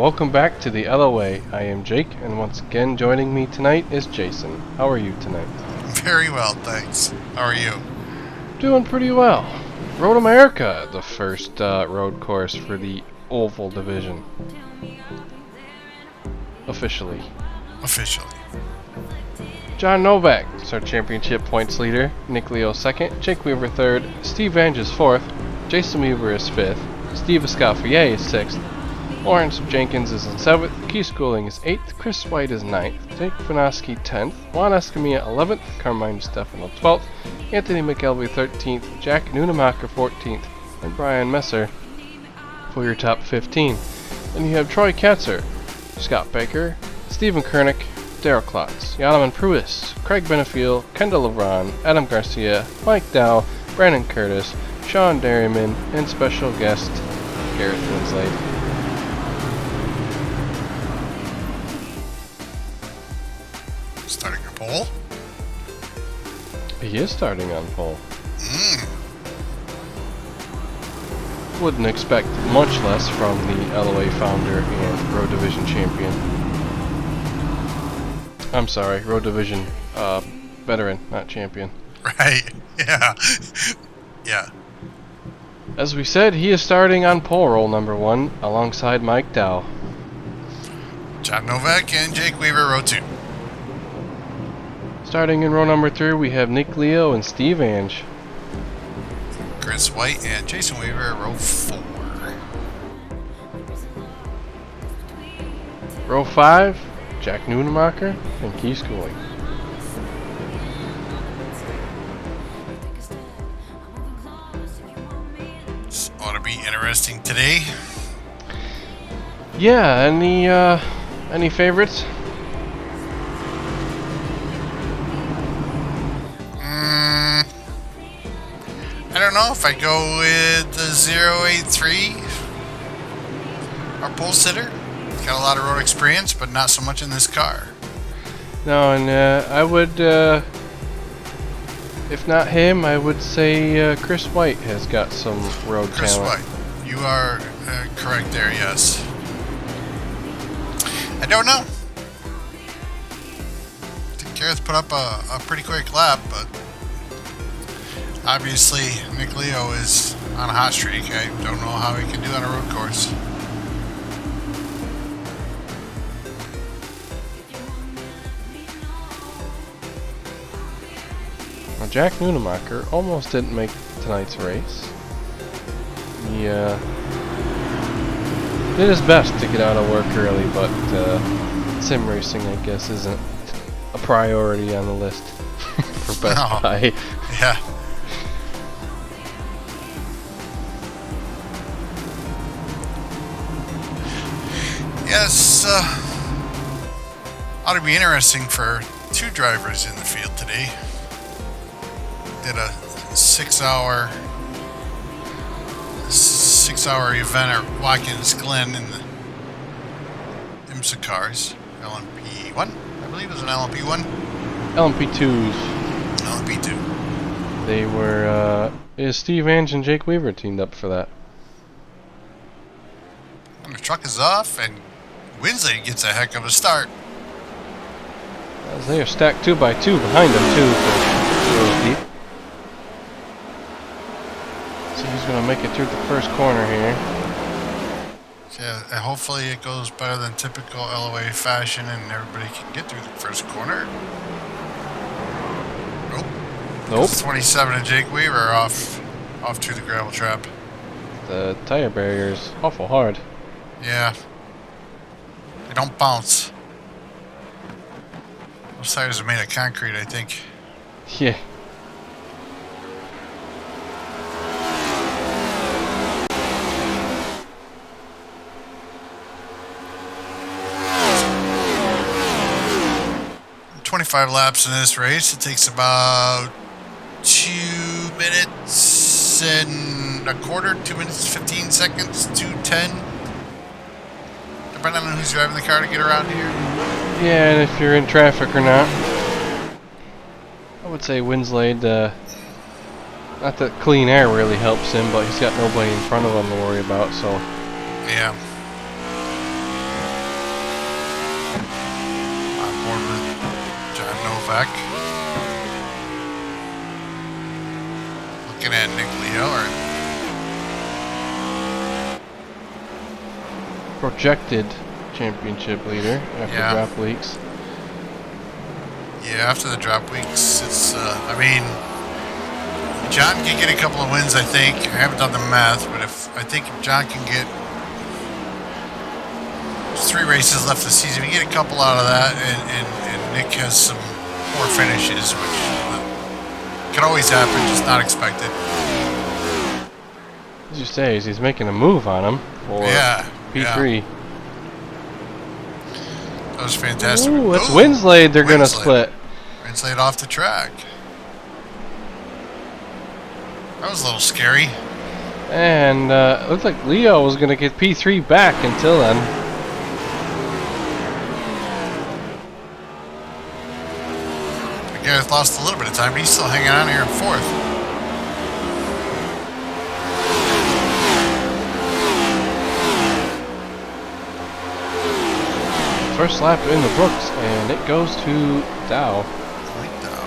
welcome back to the LoA. I am Jake, and once again joining me tonight is Jason. How are you tonight? Very well, thanks. How are you? Doing pretty well. Road America, the first road course for the Oval Division. Officially. Jon Novak is our championship points leader. Nick Leo second, Jake Weaver third, Steve Ange is fourth, Jason Weaver is fifth, Steve Escoffier is sixth, Lawrence Jenkins is in 7th, Keith Schooling is 8th, Chris White is 9th, Jake Vanoski 10th, Juan Escamilla 11th, Carmine Stefano 12th, Anthony McElvey 13th, Jack Nunemacher 14th, and Brian Messer for your top 15. Then you have Troy Katzer, Scott Baker, Stephen Kernick, Daryl Klotz, Yanaman Pruis, Craig Benefiel, Kendall LeBron, Adam Garcia, Mike Dow, Brandon Curtis, Sean Derryman, and special guest Garrett Winslade. Starting your poll? He is starting on pole. Wouldn't expect much less from the LoA founder and Road Division champion. I'm sorry, Road Division veteran, not champion. Right, yeah. Yeah. As we said, he is starting on pole roll number 1 alongside Mike Dow. Jon Novak and Jake Weaver, row 2. Starting in row number 3, we have Nick Leo and Steve Ange. Chris White and Jason Weaver, row 4. Row 5, Jack Nunemacher and Keith Schooling. This ought to be interesting today. Yeah, any favorites? I don't know if I go with the 083. Our pole sitter. Got a lot of road experience, but not so much in this car. No, and I would, if not him, I would say Chris White has got some road Chris talent. White. You are correct there, yes. I don't know. I think Gareth put up a pretty quick lap, but obviously Nick Leo is on a hot streak. I don't know how he can do on a road course. Well, Jack Nunemacher almost didn't make tonight's race. He did his best to get out of work early, but sim racing, I guess, isn't a priority on the list for Best Buy. Yeah. Yes, ought to be interesting for 2 drivers in the field today. Did a 6-hour event at Watkins Glen in the IMSA cars. LMP1, I believe it was an LMP1. LMP2s. LMP2. They were, Steve Ange and Jake Weaver teamed up for that. And the truck is off, and Winsley gets a heck of a start. As they are stacked 2 by 2 behind them, too, for rows deep. So he's going to make it through the first corner here. Yeah, and hopefully it goes better than typical LoA fashion and everybody can get through the first corner. Nope. 27 and Jake Weaver are off to the gravel trap. The tire barrier's awful hard. Yeah. They don't bounce. Those tires are made of concrete, I think. Yeah. .25 laps in this race. It takes about 2 minutes and a quarter, 2 minutes 15 seconds, 2:10. Depending on who's driving the car to get around here. Yeah, and if you're in traffic or not. I would say Winslade, not that clean air really helps him, but he's got nobody in front of him to worry about, so. Yeah. Novak. Looking at Nick Leo. Projected championship leader after drop weeks. Yeah, after the drop weeks, it's, I mean, Jon can get a couple of wins, I think. I haven't done the math, but I think if Jon can get, there's 3 races left this season, we get a couple out of that, and Nick has some poor finishes, which can always happen, just not expected. As you say, he's making a move on him for P3. Yeah. That was fantastic. Ooh, it's Winslade they're going to split. Winslade off the track. That was a little scary. And it looked like Leo was going to get P3 back until then. The guy's lost a little bit of time, but he's still hanging on here in 4th. First lap in the books, and it goes to Dow. I like Dow.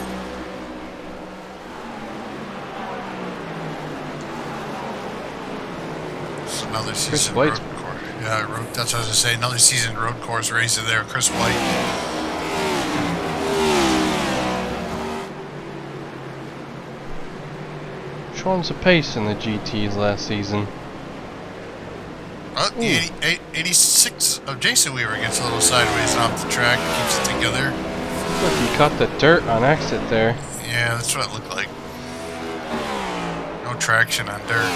It's another season road course. Yeah, that's what I was going to say. Another season road course race there. Chris White. Showing some pace in the GTs last season. Oh, the 86 of Jason Weaver gets a little sideways and off the track, keeps it together. Looks like he caught the dirt on exit there. Yeah, that's what it looked like. No traction on dirt.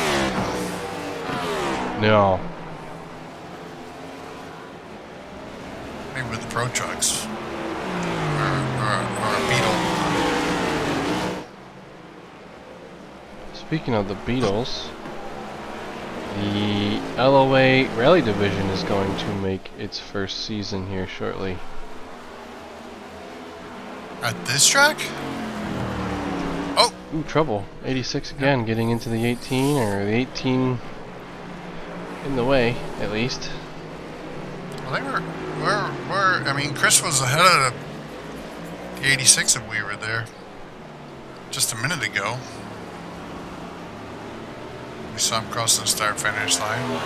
No. Maybe with the Pro Trucks. Or a Beetle. Speaking of the Beetles, the LoA Rally Division is going to make its first season here shortly. At this track? Oh! Ooh, trouble. 86 again, getting into the 18, or the 18 in the way, at least. Well, they were I mean, Chris was ahead of the 86 if we were there just a minute ago. We saw him crossing the start-finish line.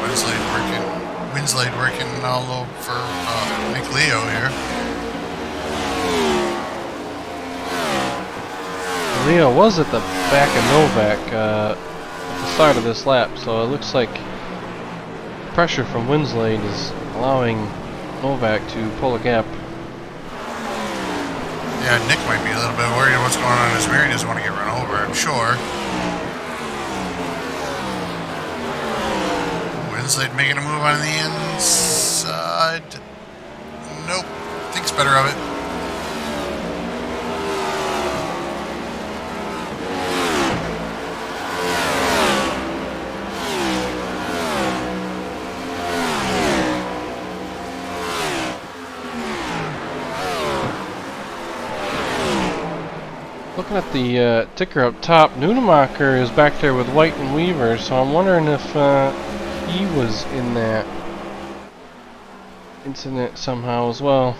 Winslade working all over for Nick Leo here. Leo was at the back of Novak at the start of this lap, so it looks like pressure from Winslade is allowing Novak to pull a gap. Yeah, Nick might be a little bit worried what's going on in his mirror. He doesn't want to get run over, I'm sure. Winslade making a move on the inside. Nope. Thinks better of it. Looking at the ticker up top, Nunemacher is back there with White and Weaver, so I'm wondering if he was in that incident somehow as well.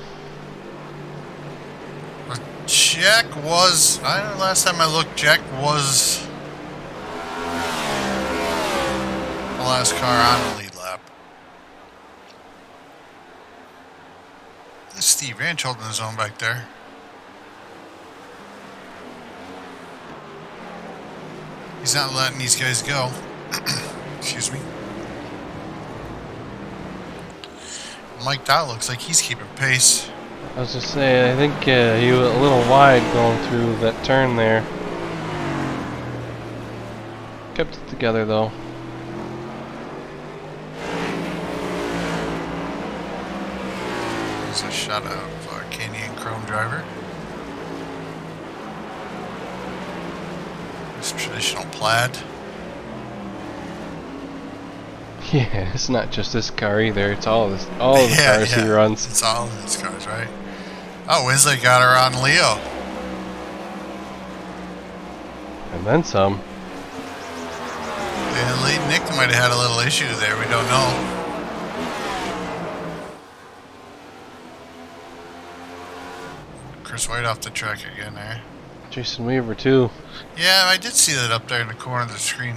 Jack was, last time I looked, Jack was the last car on the lead lap. Steve Ranch holding his own back there. He's not letting these guys go. Excuse me. Mike Dow looks like he's keeping pace. I was just saying, I think he was a little wide going through that turn there. Kept it together though. There's a shot of Canyon Chrome driver. This traditional plaid. Yeah, it's not just this car either. It's all of the cars he runs. It's all of his cars, right? Oh, Winsley got her on Leo. And then some. Yeah, Nick might have had a little issue there. We don't know. Chris White off the track again there. Jason Weaver too. Yeah, I did see that up there in the corner of the screen.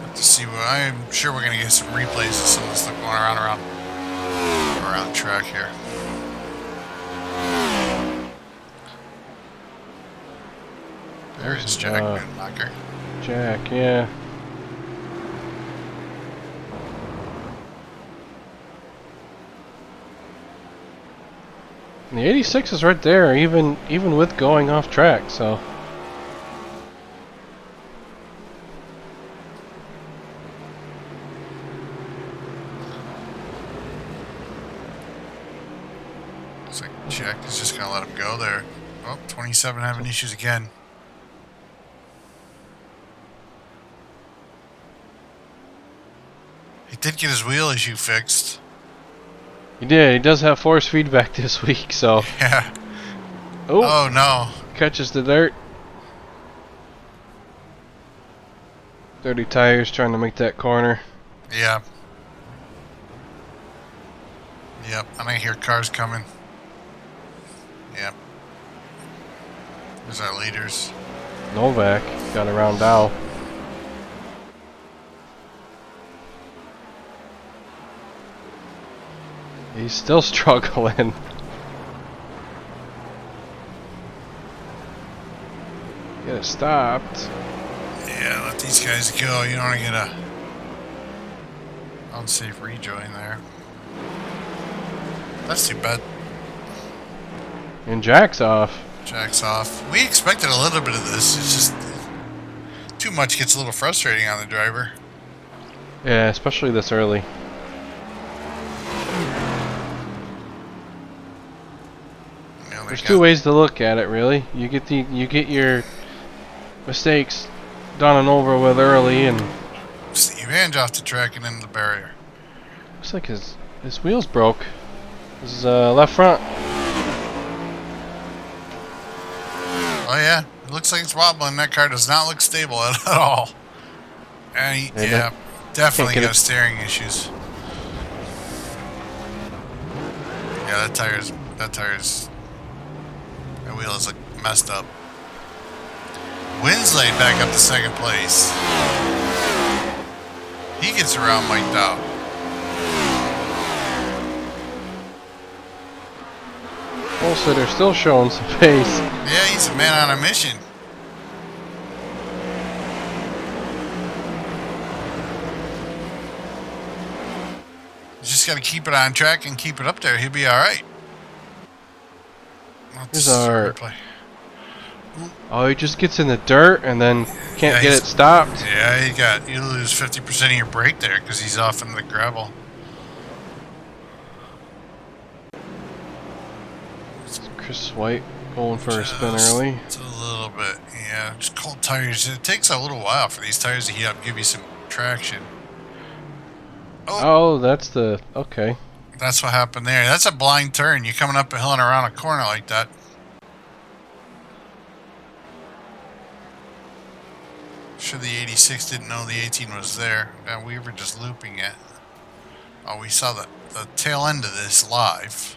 Have to see what I'm sure we're gonna get some replays of some of this stuff going around track here. There's Jack Newmacher. Jack, yeah. And the 86 is right there, even with going off track, so. Looks like Jack is just gonna let him go there. Oh, 27 having issues again. He did get his wheel issue fixed. He did. He does have force feedback this week, so. Yeah. Oh no. Catches the dirt. Dirty tires trying to make that corner. Yeah. Yep. And I hear cars coming. Yep. There's our leaders. Novak got around Dow. He's still struggling. Get it stopped. Yeah, let these guys go. You don't want to get a unsafe rejoin there. That's too bad. And Jack's off. Jack's off. We expected a little bit of this. It's just too much gets a little frustrating on the driver. Yeah, especially this early. There's two ways to look at it, really. You get your mistakes done and over with early, and Steve Ange off the track and into the barrier. Looks like his wheels broke. His left front. Oh yeah, it looks like it's wobbling. That car does not look stable at all. And yeah, definitely got steering issues. Yeah, that wheel is like messed up. Winsley back up to second place. He gets around Mike Dow. Bullsitter still showing some pace. Yeah, he's a man on a mission. You just got to keep it on track and keep it up there. He'll be all right. Here's our replay. Oh, he just gets in the dirt and then can't get it stopped. Yeah, you lose 50% of your brake there because he's off in the gravel. Chris White going for a spin early. It's a little bit, yeah. Just cold tires. It takes a little while for these tires to heat up, give you some traction. Oh, that's the okay. That's what happened there. That's a blind turn. You're coming up a hill and around a corner like that. Sure, the 86 didn't know the 18 was there, and we were just looping it. Oh, we saw the tail end of this live.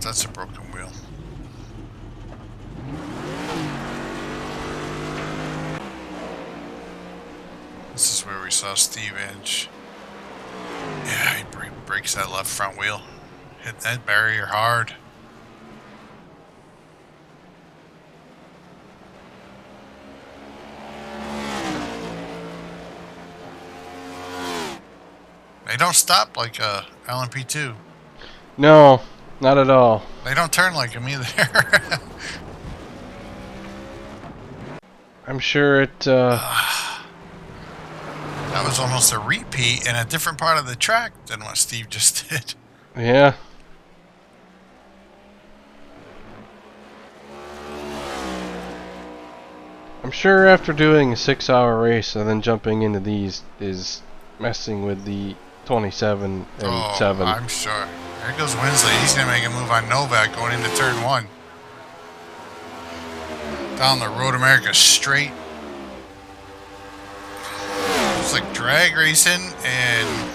That's a broken wheel. This is where we saw Steve Inch. Yeah, he breaks that left front wheel. Hit that barrier hard. They don't stop like LMP2. No, not at all. They don't turn like him either. I'm sure it... That was almost a repeat in a different part of the track than what Steve just did. Yeah. I'm sure after doing a 6-hour race and then jumping into these is messing with the 27 and 7. I'm sure. There goes Winsley. He's going to make a move on Novak going into turn 1. Down the Road America straight. It's like drag racing, and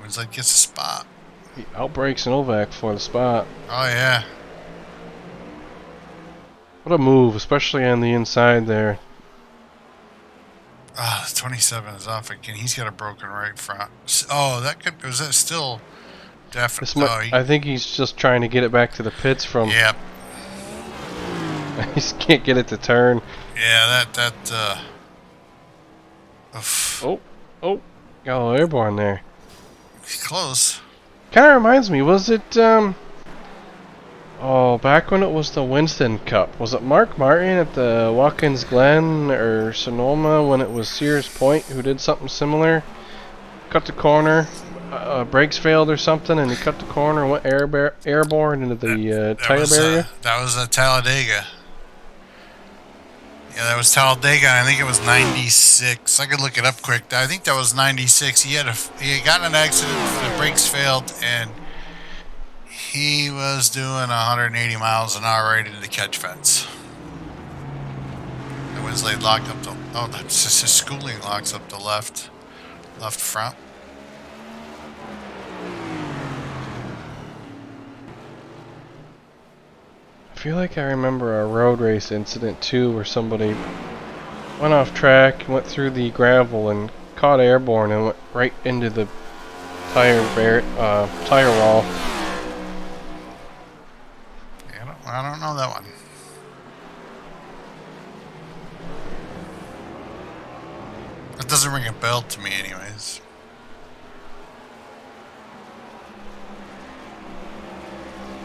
Winsley gets a spot. He outbreaks Novak for the spot. Oh, yeah. What a move, especially on the inside there. Ah, 27 is off again. He's got a broken right front. Oh, that could... Was that still... Definitely. I think he's just trying to get it back to the pits from... Yep. He just can't get it to turn. Yeah, Oh, got a little airborne there. He's close. Kind of reminds me, was it, oh, back when it was the Winston Cup, was it Mark Martin at the Watkins Glen or Sonoma when it was Sears Point who did something similar? Cut the corner, brakes failed or something, and he cut the corner and went airborne into the tire barrier? That was Talladega. Yeah, that was Talladega. I think it was 96. I could look it up quick. I think that was 96. He had gotten an accident. The brakes failed, and he was doing 180 miles an hour right into the catch fence. The Winsley locked up the... Oh, that's just his schooling locks up the left front. I feel like I remember a road race incident too where somebody went off track, went through the gravel and caught airborne and went right into the tire wall. Yeah, I don't know that one. That doesn't ring a bell to me anyways.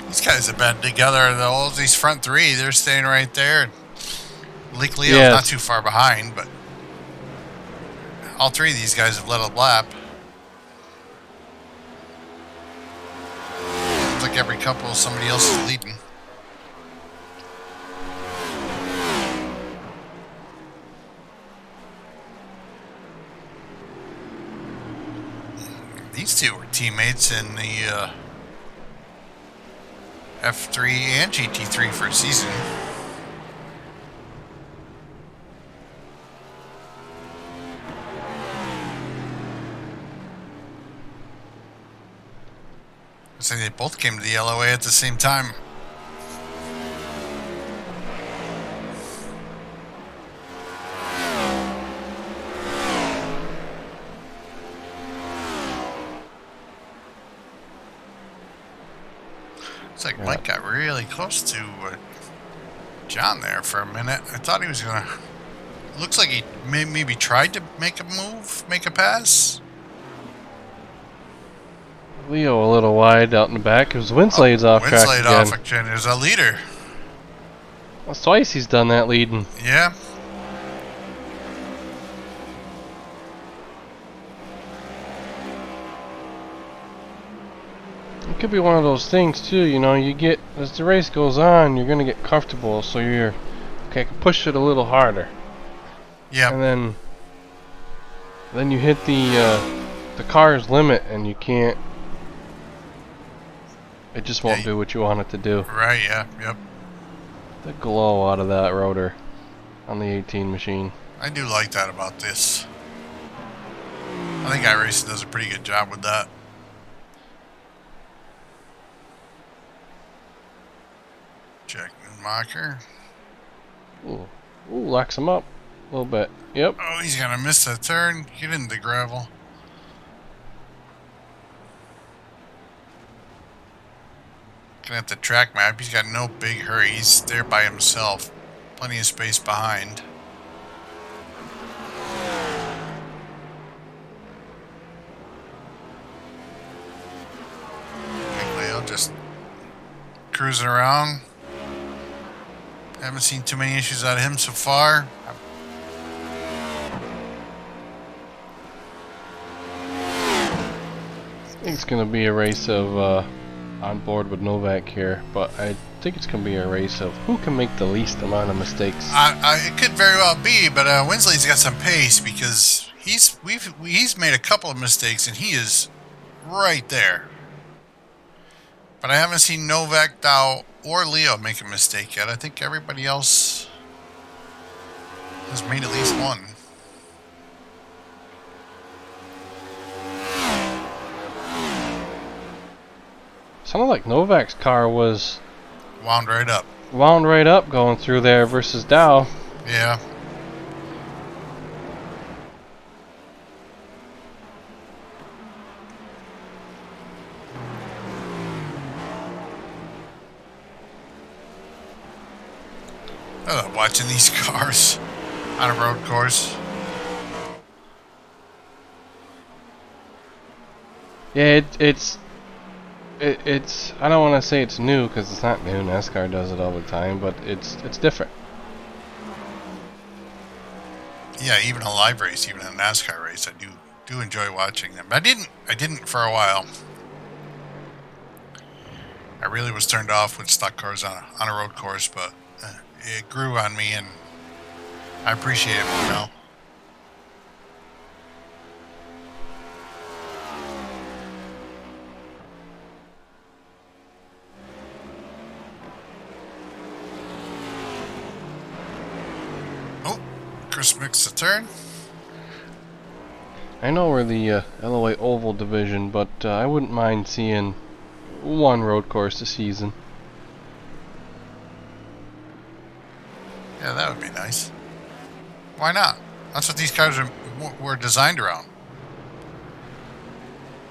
These guys have been together. These front three, they're staying right there. Leak Leo's not too far behind, but all three of these guys have led a lap. Looks like every couple somebody else is leading. These two were teammates in the F3 and GT3 for a season. I say they both came to the LoA at the same time. It's like Mike got really close to Jon there for a minute. I thought he was gonna... Looks like he maybe tried to make a move, make a pass. Leo a little wide out in the back because Winslay's off track again. Winslade off again. There's a leader. That's twice he's done that leading. Yeah. It could be one of those things too, you know, you get, as the race goes on, you're going to get comfortable, so you're, okay, I can push it a little harder. Yeah. And then you hit the car's limit and you can't, it just won't do what you want it to do. Right, yeah, yep. The glow out of that rotor on the 18 machine. I do like that about this. I think iRacing does a pretty good job with that. Check marker. Ooh, locks him up a little bit. Yep. Oh, he's gonna miss that turn. Get into the gravel. Looking at the track map, he's got no big hurry. He's there by himself. Plenty of space behind. Leo just cruising around. Haven't seen too many issues out of him so far. I think it's going to be a race of on board with Novak here, but I think it's going to be a race of who can make the least amount of mistakes. It could very well be, but Winsley's got some pace because he's made a couple of mistakes and he is right there. But I haven't seen Novak, Dow, or Leo make a mistake yet. I think everybody else has made at least one. Sounded like Novak's car was wound right up. Wound right up going through there versus Dow. Yeah. I love watching these cars on a road course. Yeah, it's I don't want to say it's new because it's not new. NASCAR does it all the time, but it's different. Yeah, even a live race, even a NASCAR race, I do enjoy watching them. I didn't for a while. I really was turned off with stock cars on a road course, but it grew on me, and I appreciate it more now. Oh, Chris makes a turn. I know we're the LoA Oval Division, but I wouldn't mind seeing one road course a season. Yeah, that would be nice. Why not? That's what these cars were designed around.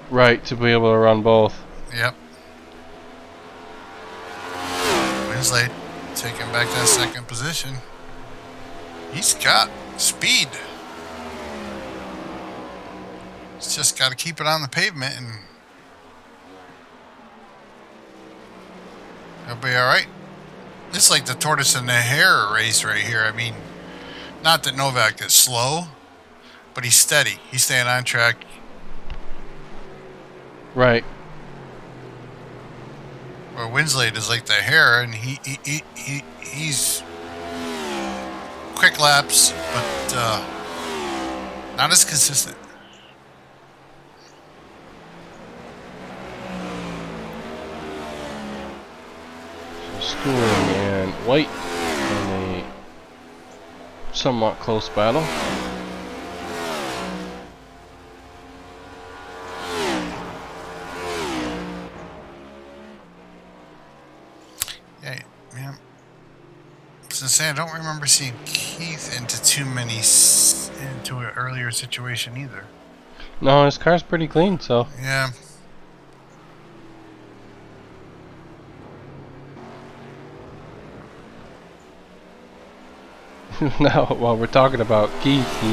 Right, to be able to run both. Yep. Winslade taking back that second position. He's got speed. He's just got to keep it on the pavement and he'll be alright. It's like the tortoise and the hare race right here. I mean, not that Novak is slow, but he's steady. He's staying on track. Right. Where Winslade is like the hare, and he's quick laps, but not as consistent. Schooling and White in a somewhat close battle. Yeah. Since I don't remember seeing Keith into an earlier situation either. No, his car's pretty clean, so. Yeah. Now, while we're talking about Keith, he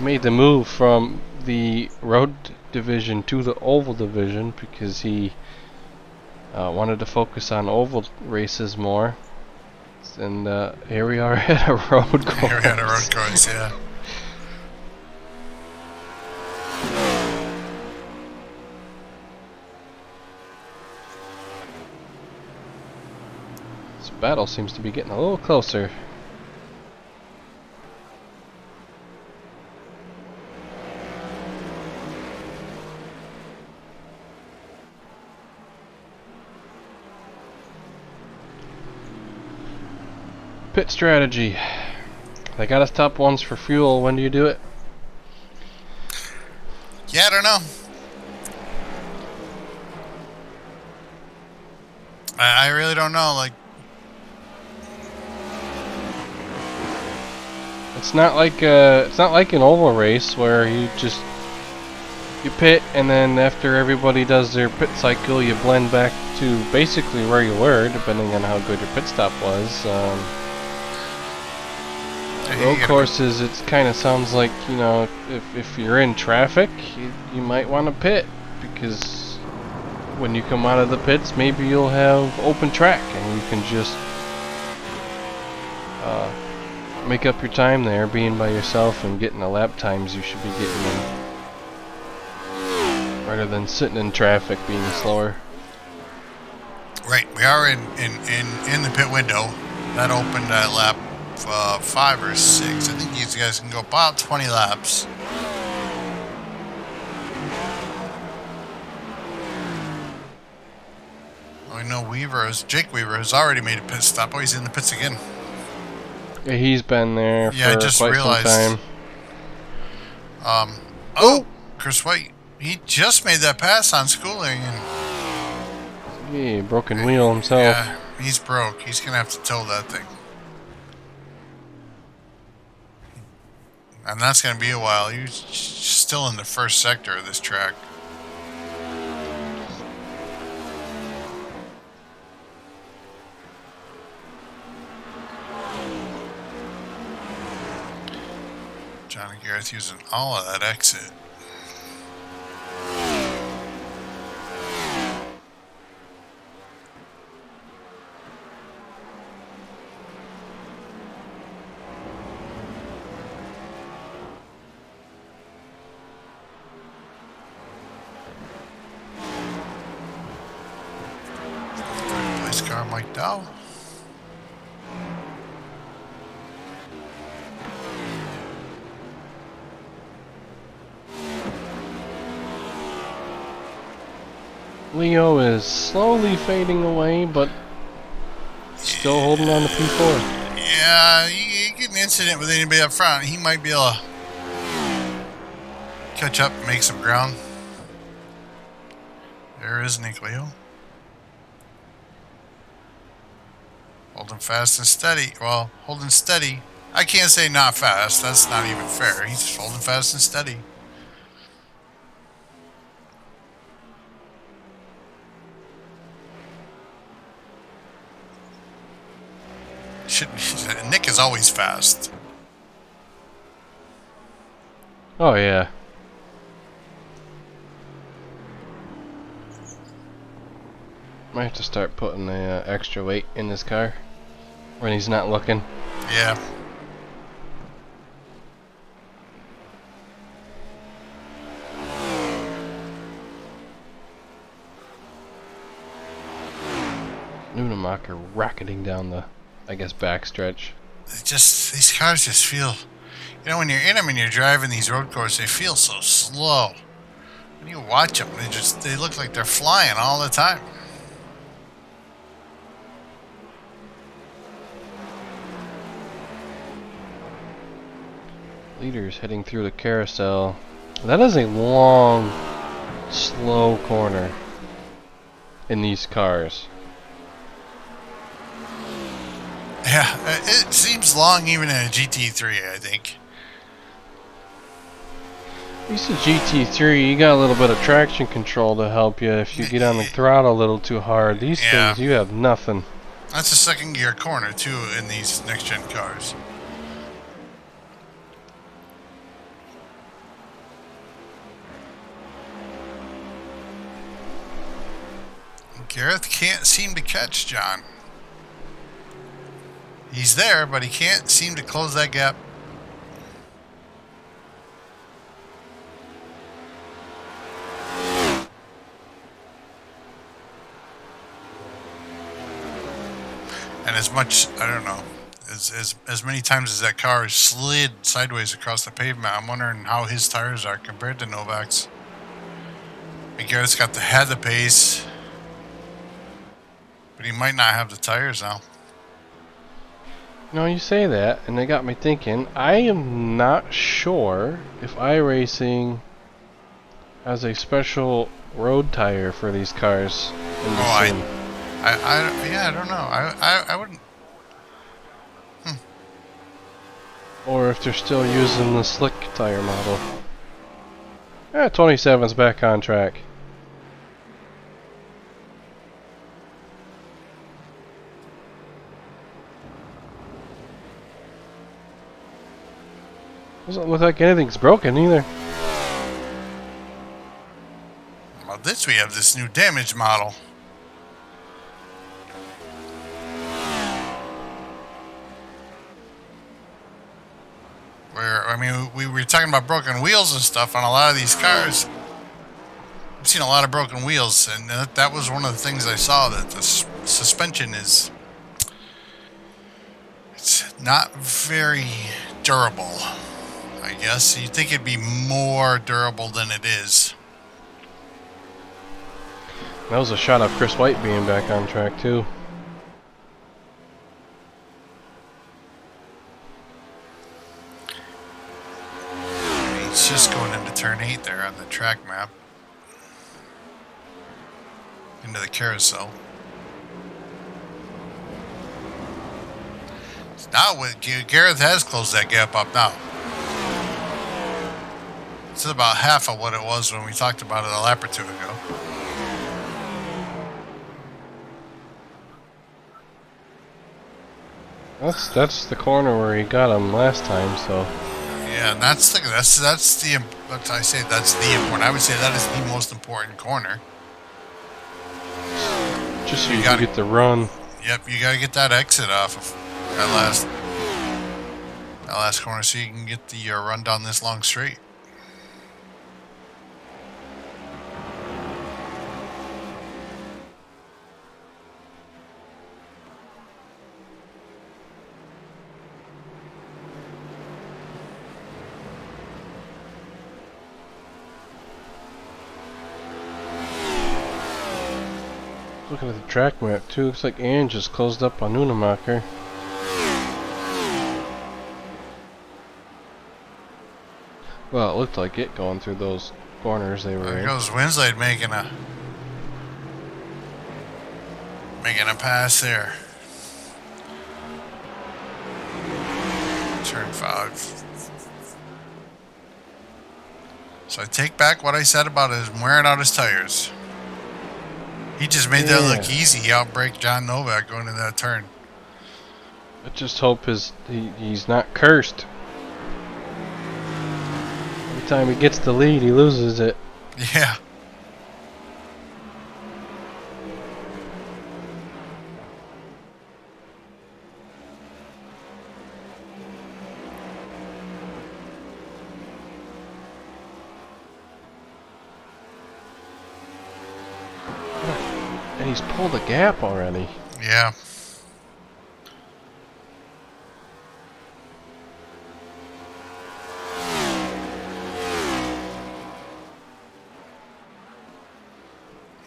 made the move from the road division to the oval division because he wanted to focus on oval races more. And here we are at a road course. Here we are at a road course, yeah. This battle seems to be getting a little closer. Pit strategy. They got us top ones for fuel. When do you do it? Yeah, I don't know. I really don't know. Like, it's not like an oval race where you pit and then after everybody does their pit cycle, you blend back to basically where you were, depending on how good your pit stop was. Road courses, it kind of sounds like, you know, if you're in traffic, you might want to pit, because when you come out of the pits, maybe you'll have open track and you can just make up your time there, being by yourself and getting the lap times you should be getting in, rather than sitting in traffic being slower. Right, we are in the pit window. That opened at lap 5 or 6. I think these guys can go about 20 laps. I know Jake Weaver has already made a pit stop. Oh, he's in the pits again. Yeah, he's been there Yeah, I for just quite realized. some time. Chris White. He just made that pass on Schooling. And Yeah, broken wheel himself. yeah, he's broke. He's going to have to tow that thing. And that's going to be a while. He's still in the first sector of this track. John and Gareth using all of that exit. Place car Mike Dow. Leo is slowly fading away, but still holding on to P4. Yeah, you get an incident with anybody up front, he might be able to catch up and make some ground. There is Nick Leo. Holding fast and steady. Well, holding steady. I can't say not fast. That's not even fair. He's holding fast and steady. Nick is always fast. Oh, yeah. Might have to start putting the extra weight in his car when he's not looking. Yeah. Nunemacher racketing down the, I guess, backstretch. These cars just feel, you know, when you're in them and you're driving these road courses, they feel so slow. When you watch them, they look like they're flying all the time. Leaders heading through the carousel. That is a long, slow corner in these cars. Yeah, it seems long even in a GT3, I think. At least a GT3, you got a little bit of traction control to help you if you get on the throttle a little too hard. These things, you have nothing. That's a second gear corner, too, in these next-gen cars. Gareth can't seem to catch John. He's there, but he can't seem to close that gap. And as much, I don't know, as many times as that car has slid sideways across the pavement, I'm wondering how his tires are compared to Novak's. And Garrett's had the pace, but he might not have the tires now. No, you say that, and it got me thinking. I am not sure if iRacing has a special road tire for these cars in the sim. I don't know. I wouldn't. Or if they're still using the slick tire model. 27's back on track. Doesn't look like anything's broken either. Well, we have this new damage model. Where, I mean, we were talking about broken wheels and stuff on a lot of these cars. I've seen a lot of broken wheels, and that was one of the things I saw, that the suspension it's not very durable. I guess you'd think it'd be more durable than it is. That was a shot of Chris White being back on track too. He's just going into turn 8 there on the track map. Into the carousel. Now with Gareth has closed that gap up now. It's about half of what it was when we talked about it a lap or two ago. That's the corner where he got him last time, so. Yeah, and that's the what I say, that's the important. I would say that is the most important corner. Just so you can get the run. Yep, you got to get that exit off of that last corner so you can get the run down this long straight. Looking at the track map too, looks like Ange just closed up on Unemacher. Well, it looked like it going through those corners they were in. There goes Winslade making a pass there. Turn 5. So I take back what I said about him wearing out his tires. He just made that look easy. He outbraked Jon Novak going into that turn. I just hope he's not cursed. Every time he gets the lead, he loses it. Yeah. And he's pulled a gap already. Yeah.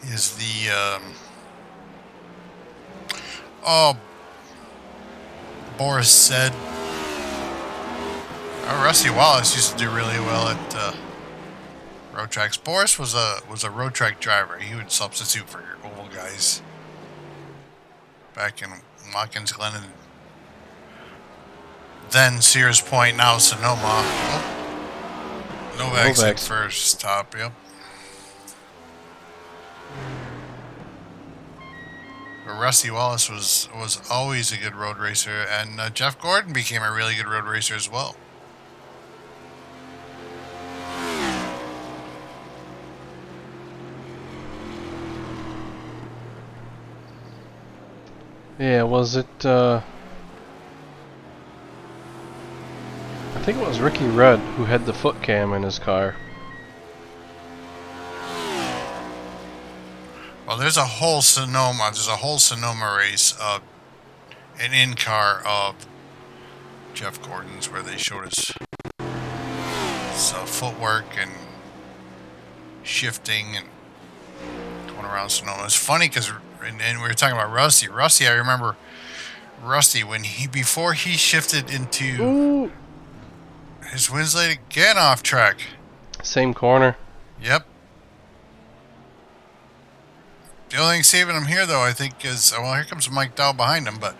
Is the Boris said Rusty Wallace used to do really well at road tracks. Boris was a road track driver. He would substitute for your oval guys back in Watkins Glen and then Sears Point, now Sonoma. Oh. Novak's at first stop, yep. But Rusty Wallace was always a good road racer, and Jeff Gordon became a really good road racer as well. Yeah, was it, I think it was Ricky Rudd who had the foot cam in his car. Well, there's a whole Sonoma race of an in-car of Jeff Gordon's where they showed us footwork and shifting and going around Sonoma. It's funny because, and we were talking about Rusty. I remember Rusty when before he shifted into his Winslade again off track. Same corner. Yep. The only thing saving him here, though, I think, is well, here comes Mike Dow behind him, but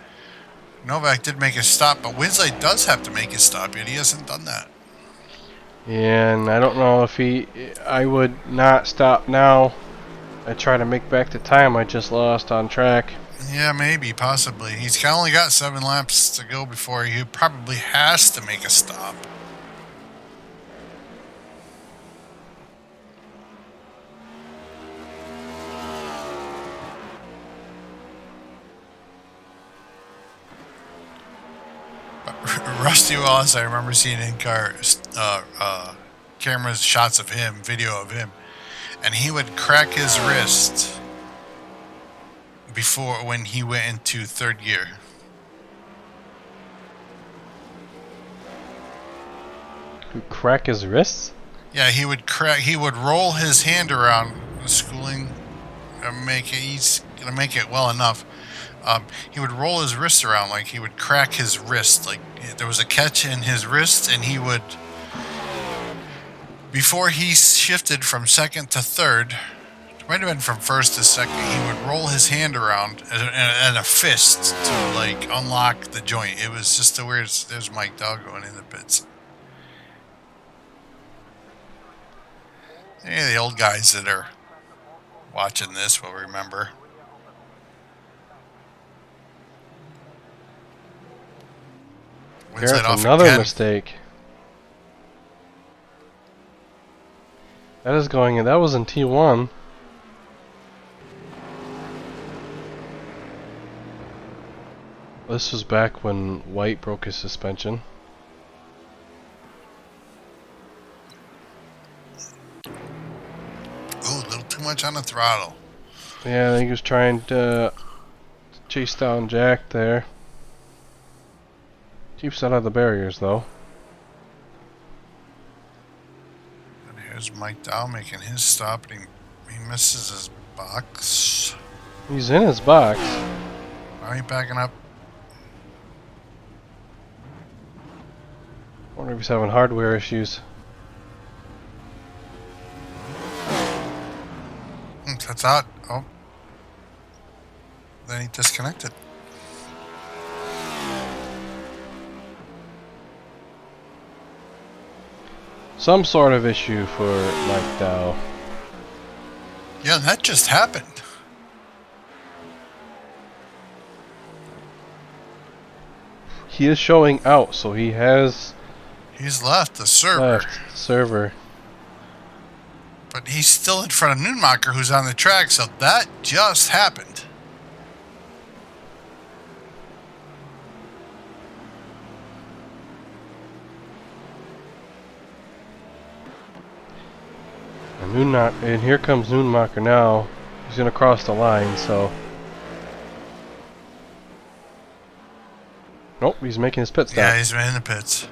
Novak did make a stop, but Winslade does have to make his stop, yet he hasn't done that. Yeah, and I don't know if I would not stop now. I try to make back the time I just lost on track. Yeah, maybe, possibly. He's only got 7 laps to go before he probably has to make a stop. Rusty Wallace, I remember seeing in-car cameras, shots of him, video of him, and he would crack his wrist when he went into third gear. Crack his wrists? Yeah, he would roll his hand around, schooling make it. He's gonna make it well enough. He would roll his wrist around, like he would crack his wrist. Like there was a catch in his wrist, and he would, before he shifted from second to third, it might have been from first to second, he would roll his hand around and a fist to like unlock the joint. It was just the weirdest. There's Mike Dog going in the pits. Any of the old guys that are watching this will remember. There's another mistake. That is going in. That was in T1. This was back when White broke his suspension. Oh, a little too much on the throttle. Yeah, I think he was trying to chase down Jack there. Keeps out of the barriers, though. And here's Mike Dow making his stop, and he misses his box. He's in his box. Are you backing up? Wonder if he's having hardware issues. That's out. Oh. Then he disconnected. Some sort of issue for Mike Dow. Yeah, that just happened. He is showing out, so he has... He's left the server. Left server. But he's still in front of Nunemacher, who's on the track, so that just happened. And here comes Nunemacher now. He's gonna cross the line, so... Nope, he's making his pit stop. Yeah, he's in the pits.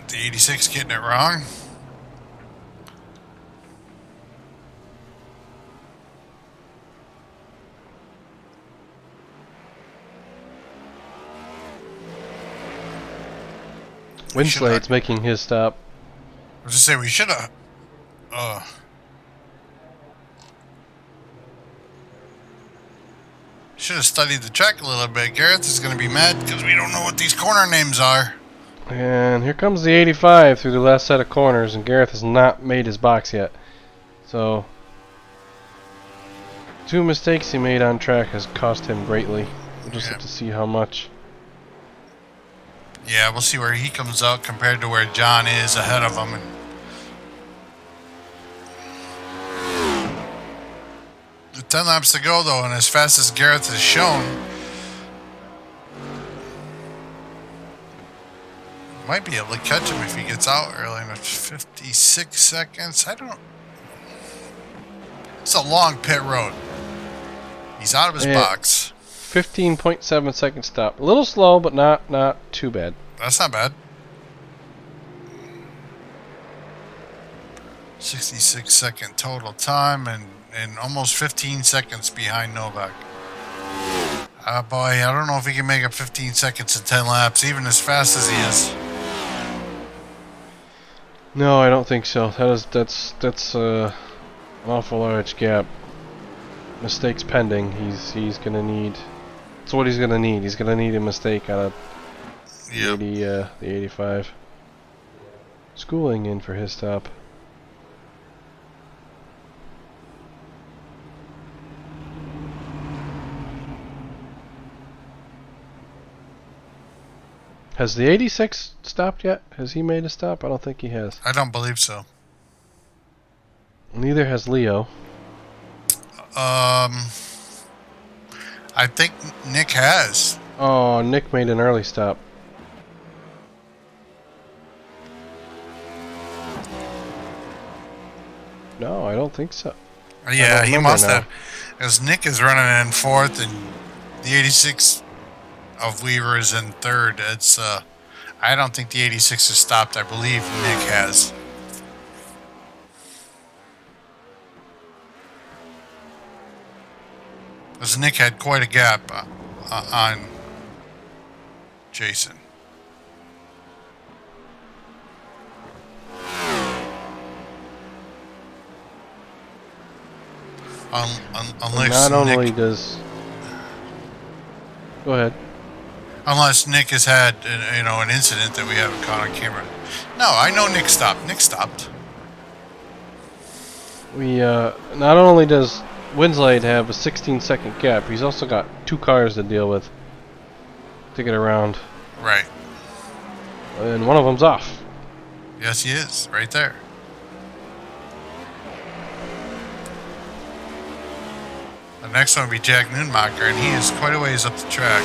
The 86 getting it wrong. Winslade's making his stop. I was just saying we should have. Should have studied the track a little bit. Gareth is going to be mad because we don't know what these corner names are. And here comes the 85 through the last set of corners, and Gareth has not made his box yet. So, 2 mistakes he made on track has cost him greatly. We'll just have to see how much. Yeah, we'll see where he comes out compared to where John is ahead of him. And 10 laps to go, though, and as fast as Gareth has shown, might be able to catch him if he gets out early enough. 56 seconds. I don't. It's a long pit road. He's out of his box. 15.7 second stop. A little slow, but not too bad. That's not bad. 66 second total time and almost 15 seconds behind Novak. Boy, I don't know if he can make up 15 seconds in 10 laps, even as fast as he is. No, I don't think so. That's an awful large gap. Mistakes pending. He's gonna need. That's what he's gonna need. He's gonna need a mistake out of the 85. Schooling in for his stop. Has the 86 stopped yet? Has he made a stop? I don't think he has. I don't believe so. Neither has Leo. I think Nick has. Oh, Nick made an early stop. No, I don't think so. Yeah, he must have. Because Nick is running in 4th and the 86 of Weaver is in 3rd. It's I don't think the 86 has stopped. I believe Nick has. As Nick had quite a gap on Jason. Unless not Nick, only does... Go ahead. unless Nick has had an incident that we haven't caught on camera. No, I know Nick stopped. Nick stopped. We not only does Winslade have a 16-second gap, he's also got 2 cars to deal with to get around. Right. And one of them's off. Yes, he is. Right there. The next one will be Jack Nunmacher, and he is quite a ways up the track.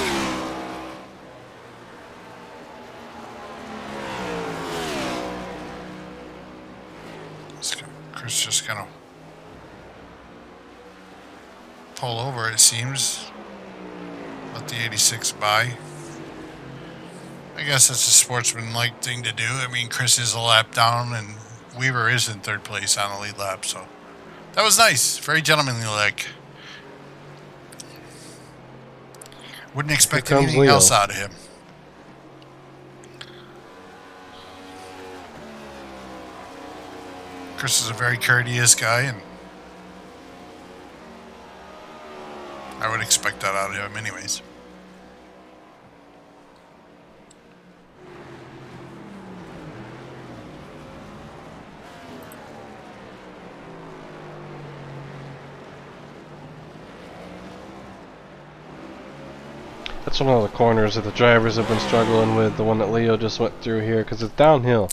Chris just gonna pull over, it seems. Let the 86 by. I guess that's a sportsman-like thing to do. I mean, Chris is a lap down, and Weaver is in 3rd place on the lead lap, so that was nice. Very gentlemanly-like. Wouldn't expect anything Leo. else out of him. Chris is a very courteous guy, and I would expect that out of him anyways. That's one of the corners that the drivers have been struggling with, the one that Leo just went through here, because it's downhill.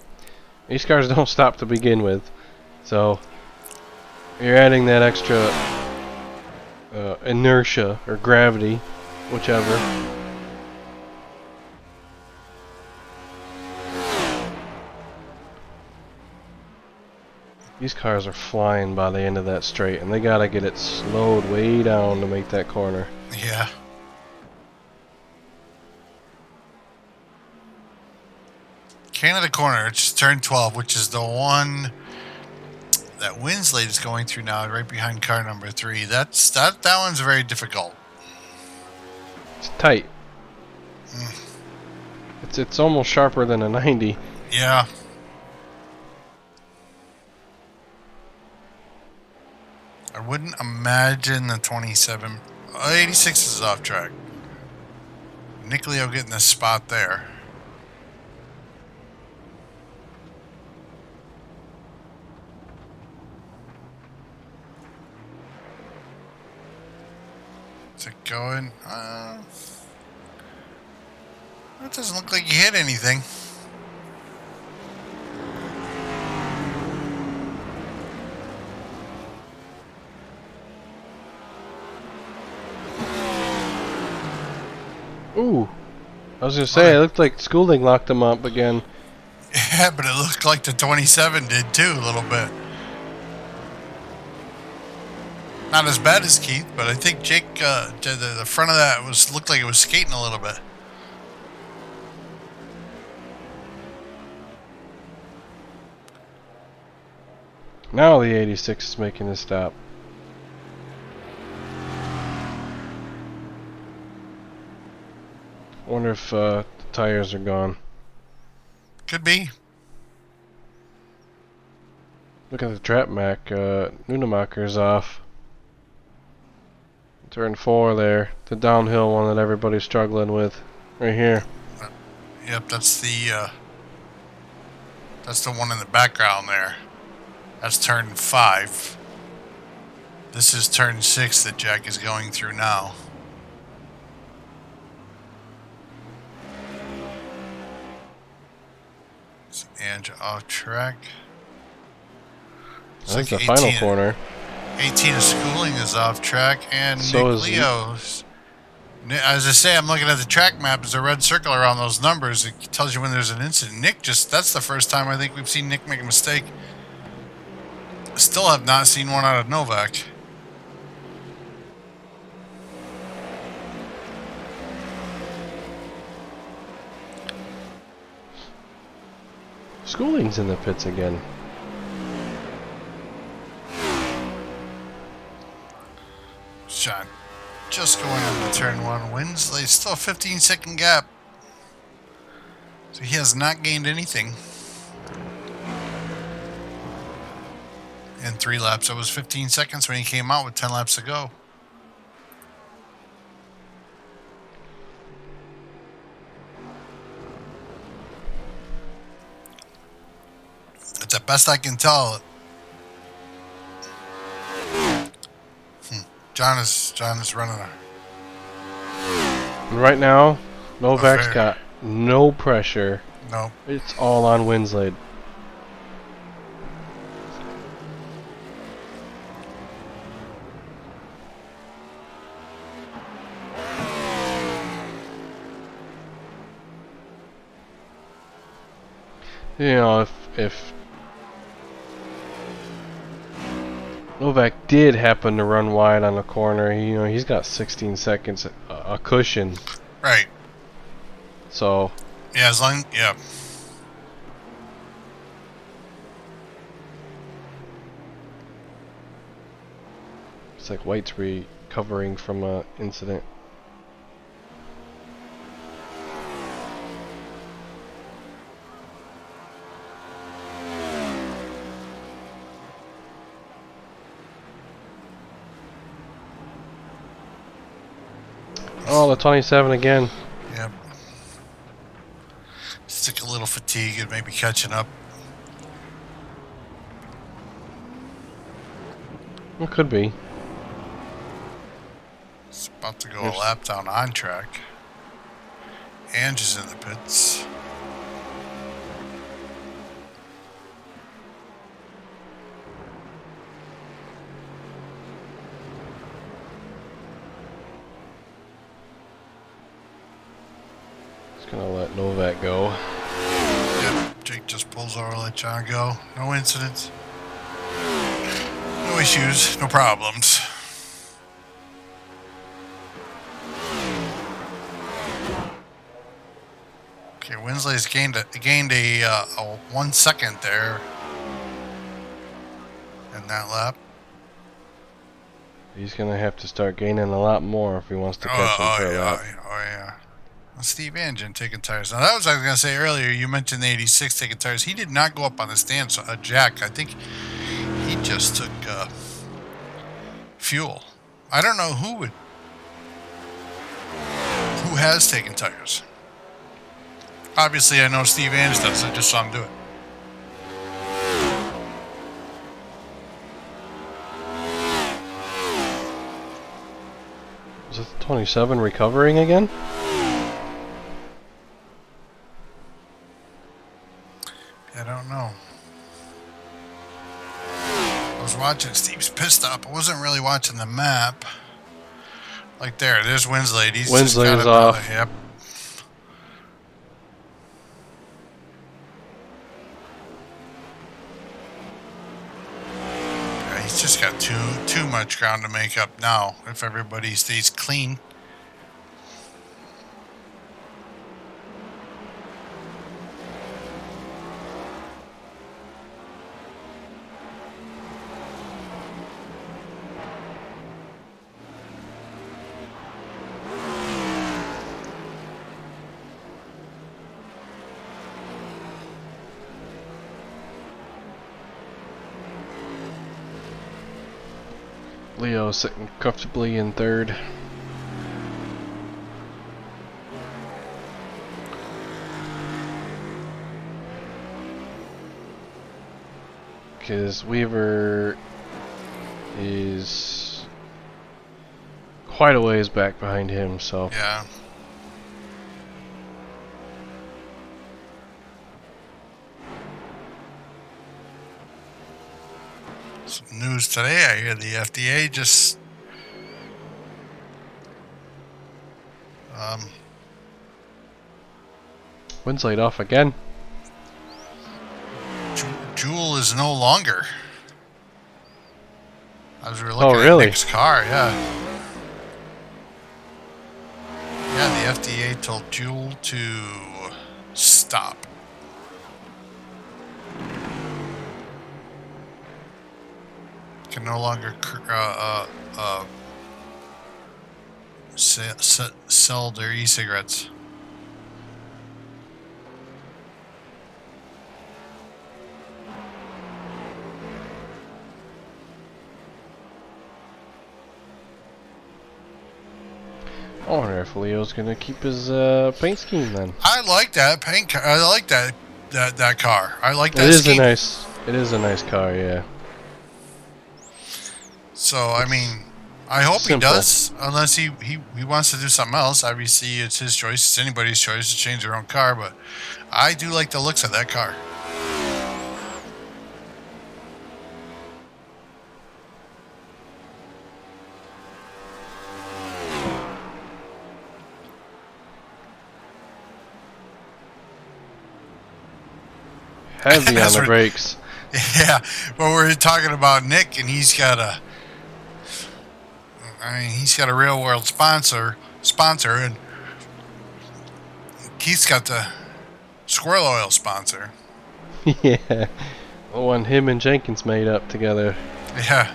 These cars don't stop to begin with, so you're adding that extra inertia or gravity, whichever. These cars are flying by the end of that straight, and they gotta get it slowed way down to make that corner. Yeah. Canada corner, it's turn 12, which is the one that Winslade is going through now, right behind car number 3. That one's very difficult. It's tight. It's almost sharper than a 90. Yeah. I wouldn't imagine the 27. 86 is off track. Nick Leo getting the spot there. Is it going? That doesn't look like you hit anything. Ooh. I was gonna say, it looked like Schooling locked him up again. Yeah, but it looked like the 27 did too, a little bit. Not as bad as Keith, but I think Jake, the front of that looked like it was skating a little bit. Now the 86 is making a stop. Wonder if the tires are gone. Could be. Look at the trap Mac. Nunemacher's off. Turn 4 there. The downhill one that everybody's struggling with. Right here. Yep, that's the one in the background there. That's turn 5. This is turn 6 that Jack is going through now. And off track. That's the final corner. 18 of Schooling is off track, and So Nick Leo's. As I say, I'm looking at the track map. There's a red circle around those numbers. It tells you when there's an incident. That's the first time I think we've seen Nick make a mistake. Still have not seen one out of Novak. Schooling's in the pits again. Sean. just going into turn 1. Winsley still a 15-second gap. So he has not gained anything. In 3 laps, that was 15 seconds when he came out with 10 laps to go. It's the best I can tell. Jon is running a... Right now, Novak's got no pressure. No. It's all on Winslade. You know, if Novak did happen to run wide on the corner, he's got 16 seconds a cushion. Right. So. Yeah, as long, yeah. It's like White's recovering from an incident. Oh, the 27 again. Yep. Stick a little fatigue and maybe catching up. It could be. It's about to go a lap down on track. Ange is in the pits. Gonna let Novak go. Yep, Jake just pulls over, let Jon go. No incidents. No issues, no problems. Okay, Winsley's gained a 1 second there in that lap. He's gonna have to start gaining a lot more if he wants to catch him for a lap. Oh yeah. Steve Angin taking tires. Now that was what I was going to say earlier. You mentioned the 86 taking tires. He did not go up on the stand, so jack. I think he just took fuel. I don't know who has taken tires. Obviously, I know Steve Angin does. I just saw him do it. Is it 27 recovering again? I don't know. I was watching. Steve's pissed off. I wasn't really watching the map. Like there's Winslade. He's Winslade's off. Yep. Yeah, he's just got too much ground to make up now. If everybody stays clean. Leo sitting comfortably in third. Because Weaver is quite a ways back behind him, so. Yeah. Some news today. I hear the FDA just Winslade off again. Jewel is no longer. As we were looking really? at Nick's car, yeah. Yeah, the FDA told Jewel to stop. Can no longer sell their e-cigarettes. I wonder if Leo's gonna keep his paint scheme then. I like that paint. I like that car. I like that. It is a nice car, yeah. So I mean, I hope simple. he does. Unless he wants to do something else. Obviously, it's his choice. It's anybody's choice to change their own car. But I do like the looks of that car. Heavy on the brakes. Yeah, well, we're talking about Nick, and he's got a real world sponsor, and Keith's got the squirrel oil sponsor. Yeah, the one him and Jenkins made up together. Yeah.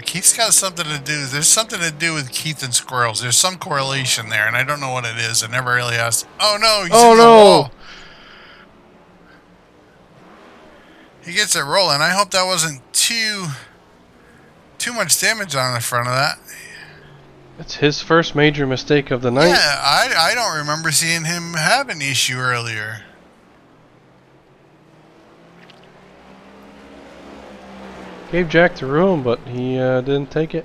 Keith's got something to do. There's something to do with Keith and squirrels. There's some correlation there, and I don't know what it is. I never really asked. Oh no! He's in the wall. He gets it rolling. I hope that wasn't too much damage on the front of that. It's his first major mistake of the night. Yeah, I don't remember seeing him have an issue earlier. Gave Jack the room, but he didn't take it.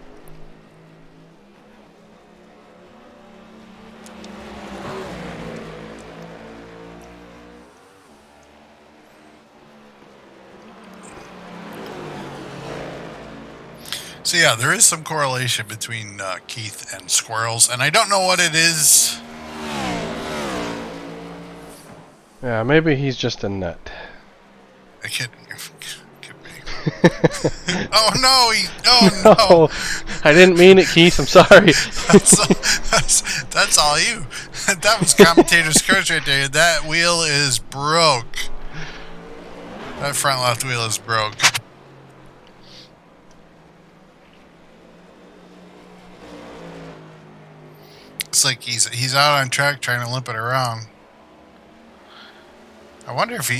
So yeah, there is some correlation between Keith and squirrels, and I don't know what it is. Yeah, maybe he's just a nut. I can't. Oh no! No! I didn't mean it, Keith. I'm sorry. That's all you. That was commentator's curse right there. That wheel is broke. That front left wheel is broke. Looks like he's out on track trying to limp it around. I wonder if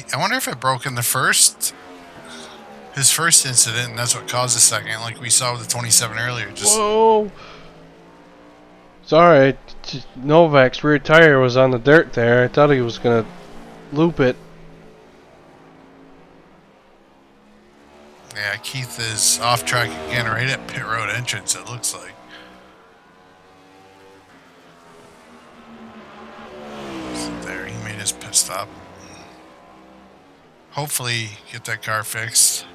it broke in his first incident, and that's what caused the second, like we saw with the 27 earlier. Whoa! Sorry, Novak's rear tire was on the dirt there. I thought he was gonna loop it. Yeah, Keith is off track again, right at pit road entrance, it looks like. So there, he made his pit stop. Hopefully, get that car fixed.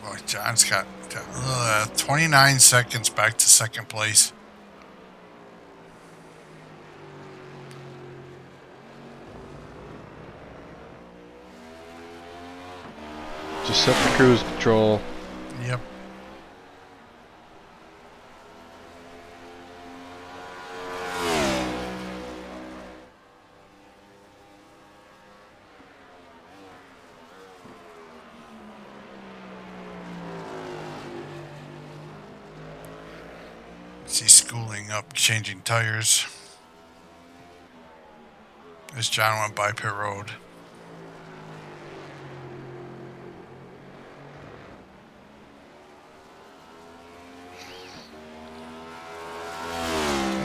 Boy, John's got 29 seconds back to second place. Just set the cruise control. Yep. See schooling up, changing tires. As John went by pit road.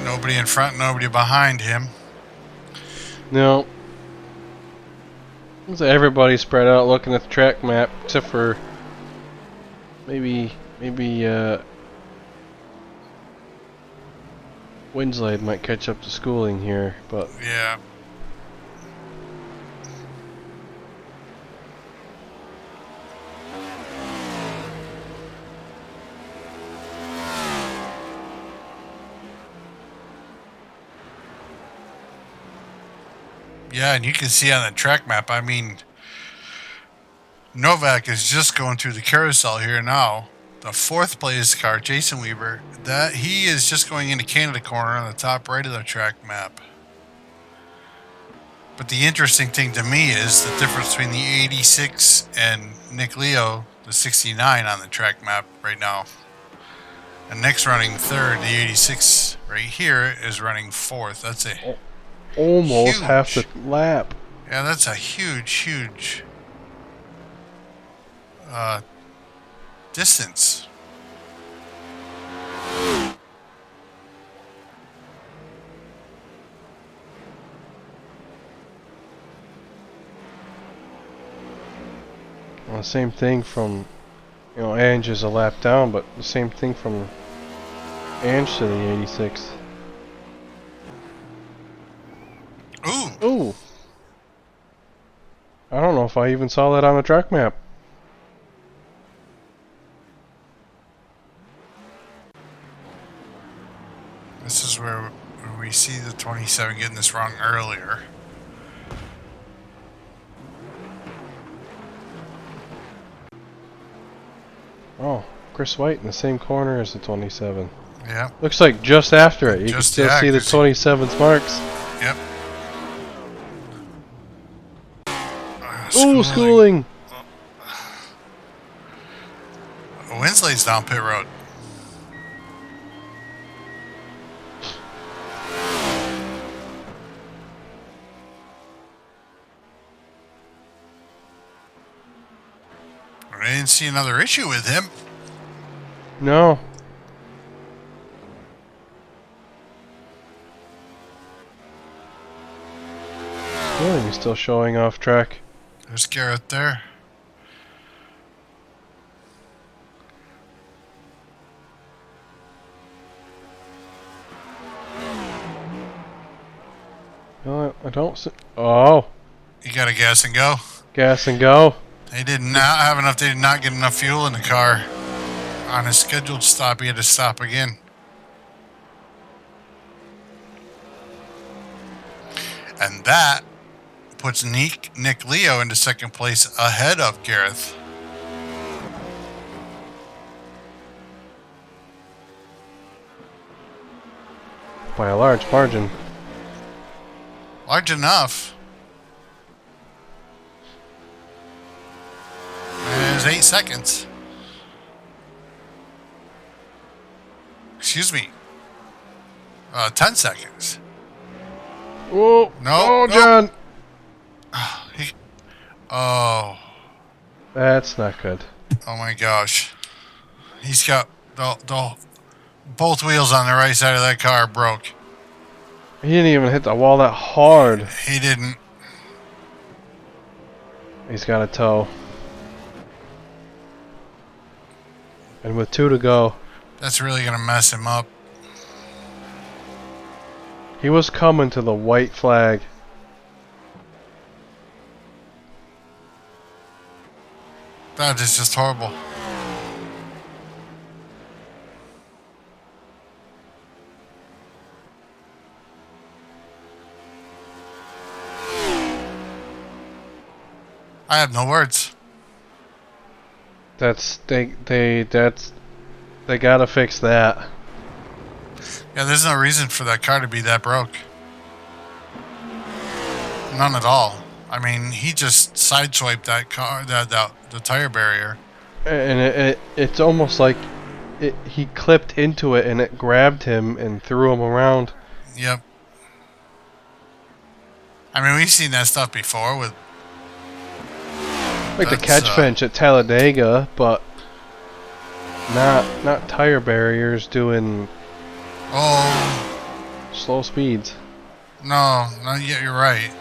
Nobody in front, nobody behind him. No. So everybody's spread out looking at the track map, except for maybe Winslade might catch up to schooling here, but yeah. Yeah, and you can see on the track map, I mean, Novak is just going through the carousel here now. The fourth place car, Jason Weaver, that he is just going into Canada corner on the top right of the track map. But the interesting thing to me is the difference between the 86 and Nick Leo, the 69 on the track map right now. And Nick's running third. The 86 right here is running fourth. That's a almost huge, half the lap. Yeah, that's a huge distance. Well, the same thing from, you know, Ange is a lap down, but the same thing from Ange to the 86. Ooh. I don't know if I even saw that on the track map. This is where we see the 27 getting this wrong earlier. Oh, Chris White in the same corner as the 27. Yeah. Looks like just after it. You can Just, still yeah, see the 27's marks. Yep. Ooh, schooling! Winslay's down pit road. I didn't see another issue with him. No. Schooling is still showing off track. There's Garrett there. No, I don't see. Oh. You gotta gas and go. Gas and go. They did not have enough. They did not get enough fuel in the car. On his scheduled stop, he had to stop again. And that puts Nick Leo into second place ahead of Gareth. By a large margin. Large enough. And it was 8 seconds. Excuse me. 10 seconds. Whoa! No, Oh, no. John! Oh. That's not good. Oh my gosh. He's got both wheels on the right side of that car broke. He didn't even hit the wall that hard. He didn't. He's got a tow. And with 2 to go. That's really going to mess him up. He was coming to the white flag. That is just horrible. I have no words. They gotta fix that. Yeah, there's no reason for that car to be that broke. None at all. I mean, he just sideswiped that car, the tire barrier. And it's almost like he clipped into it and it grabbed him and threw him around. Yep. I mean, we've seen that stuff before with Like the catch bench at Talladega, but not tire barriers doing slow speeds. No, yeah, you're right.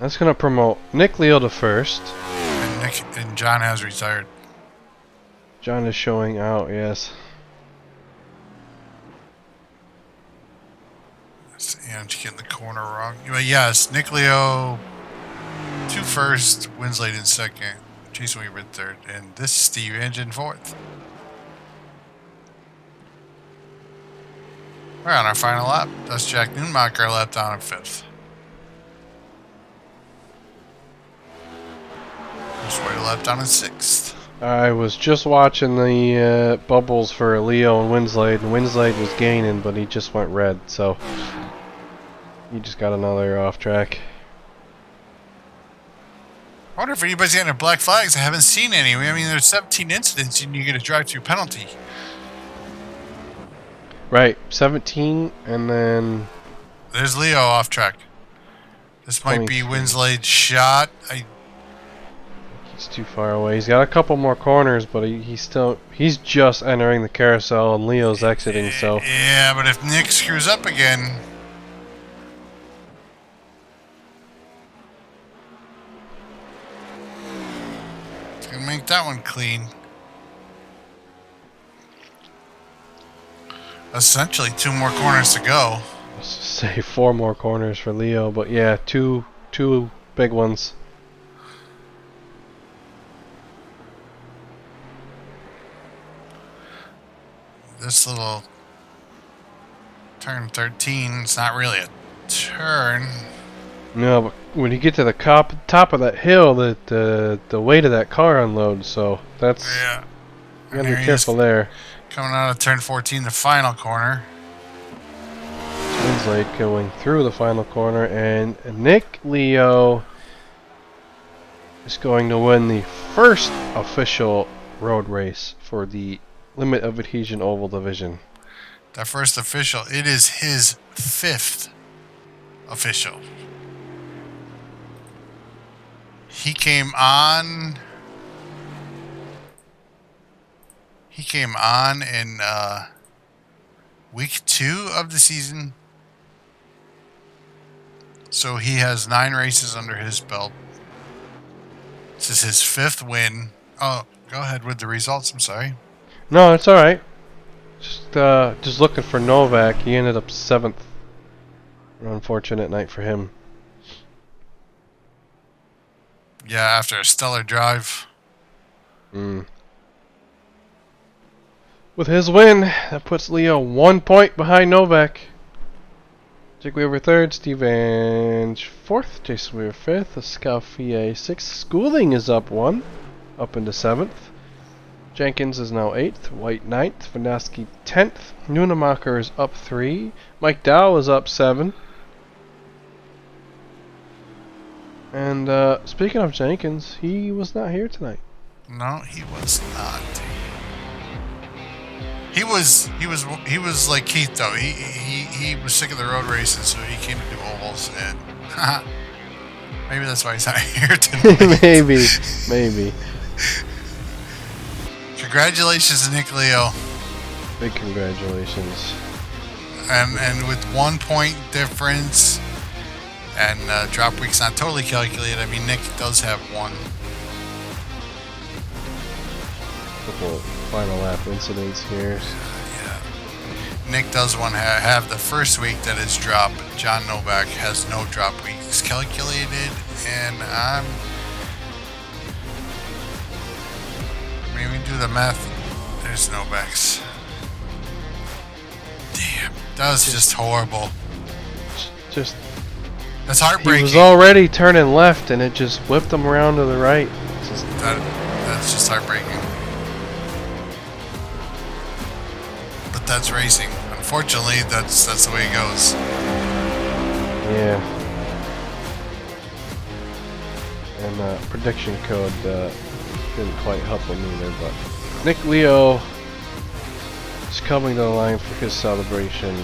That's gonna promote Nick Leo to first. And John has retired. John is showing out, yes. And you get in the corner wrong. But yes, Nick Leo 2 first, Winslade in second, Jason Weaver in third, and this is Steve Engine fourth. We're on our final lap. That's Jack Newmacher lap down in 5th. Just wait a lap down in 6th. I was just watching the bubbles for Leo and Winslade was gaining, but he just went red, so he just got another off track. I wonder if anybody's getting black flags. I haven't seen any. I mean, there's 17 incidents and you get a drive-through penalty. Right, 17, and then... There's Leo off track. This might be Winslade's shot. He's too far away. He's got a couple more corners, but he's just entering the carousel, and Leo's exiting, so... Yeah, but if Nick screws up again... It's gonna make that one clean. Essentially 2 more corners to go. Let's say 4 more corners for Leo, but yeah, two big ones. This little turn 13, it's not really a turn. No, but when you get to the top of that hill, the weight of that car unloads, so that's... Yeah. You gotta be careful there. Coming out of turn 14, the final corner. Winslade going through the final corner, and Nick Leo is going to win the first official road race for the Limit of Adhesion Oval Division. That first official, it is his 5th official. He came on in week 2 of the season. So he has 9 races under his belt. This is his 5th win. Oh, go ahead with the results, I'm sorry. No, it's alright. Just looking for Novak. He ended up 7th. An unfortunate night for him. Yeah, after a stellar drive. With his win, that puts Leo 1 point behind Novak. Jake Weaver 3rd, Steve Ange 4th, Jason Weaver 5th, Escoffier 6th. Schooling is up 1, up into 7th. Jenkins is now 8th, White 9th, Vanaski 10th, Nunemacher is up 3, Mike Dow is up 7. And speaking of Jenkins, he was not here tonight. No, he was not. He was like Keith though. He was sick of the road races, so he came to do ovals, and maybe that's why he's not here tonight. maybe. Congratulations to Nick Leo. Big congratulations. And with 1 point difference, and drop week's not totally calculated. I mean, Nick does have 1. Couple final lap incidents here. Yeah. Nick does have the first week that is drop. Jon Novak has no drop weeks calculated, and we do the math. There's Novak's. Damn, that was just horrible. That's heartbreaking. He was already turning left, and it just whipped him around to the right. That's just heartbreaking. But that's racing. Unfortunately, that's the way it goes. Yeah. And prediction code didn't quite help him either, but Nick Leo is coming to the line for his celebration.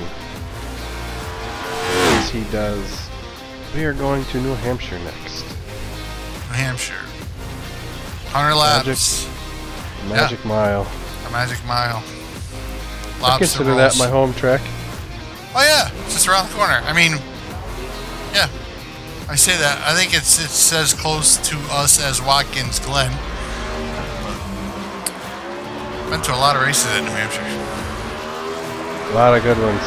As he does, we are going to New Hampshire next. New Hampshire. 100 laps. Magic Mile. A magic mile. I consider that my home track. Oh yeah, it's just around the corner. I mean, yeah, I say that. I think it's as close to us as Watkins Glen. Been to a lot of races in New Hampshire. A lot of good ones.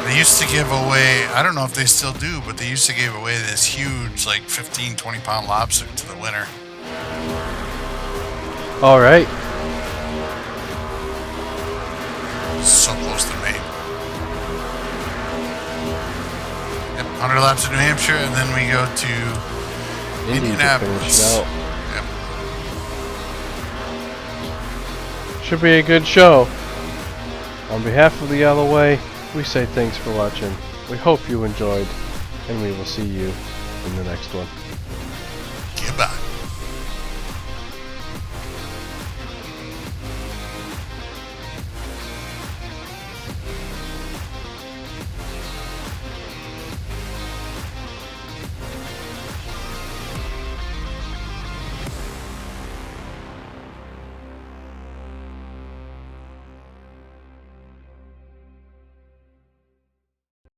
They used to give away, I don't know if they still do, but they used to give away this huge, like 15, 20 pound lobster to the winner. All right. So close to me. 100 laps of New Hampshire, and then we go to Indy to finish it out. Yep. Should be a good show. On behalf of the LoA, we say thanks for watching. We hope you enjoyed, and we will see you in the next one.